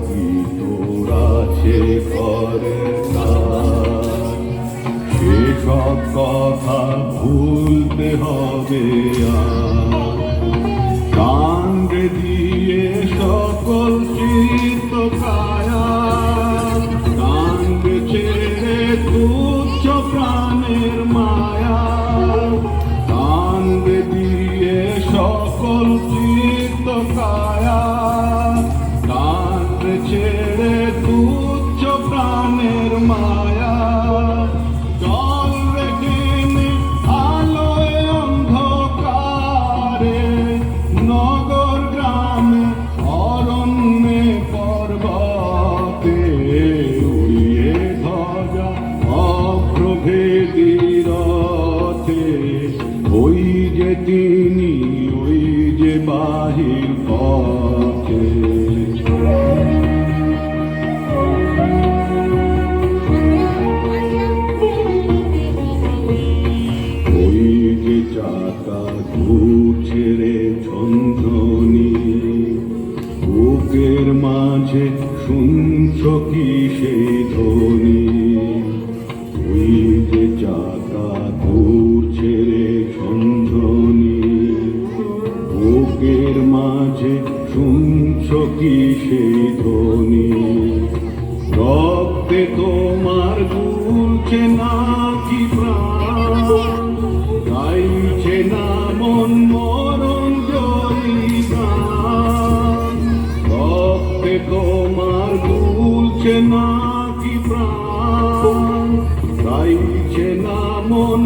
কি তোর আছে ঘরের কাজ, সেসব কথা ভুলতে হবে আর। কান্দে দিয়ে সকল চিত্ত কায়া, কান্দে ছেড়ে তুচ্ছ প্রাণের মায়া, কান্দে দিয়ে সকল চিত্ত কায়া, কান্দে ছেড়ে তুচ্ছ প্রাণের মায়া। জল রেখে নে আলোয় অন্ধকারে, নগর গ্রামে অরণ্যে পর্বতে, উড়িয়ে ধ্বজা অপ্রভেদী রথে। ওই যে তিনি, ওই যে বাহির পথে। ওই যে চাকা ঘুরছে রে ঝনঝনি, বুকের মাঝে শুনছ কি সেই ধ্বনি। ওই যে চাকা ঘুরছে রে ঝনঝনি, বুকের মাঝে শুনছ কি সেই ধ্বনি। রক্তে তোমার দুলছে নাকি প্রাণ, গাইছে না মন মরণ জয়ী গান। রক্তে তোমার দুলছে নাকি প্রাণ, গাইছে না মন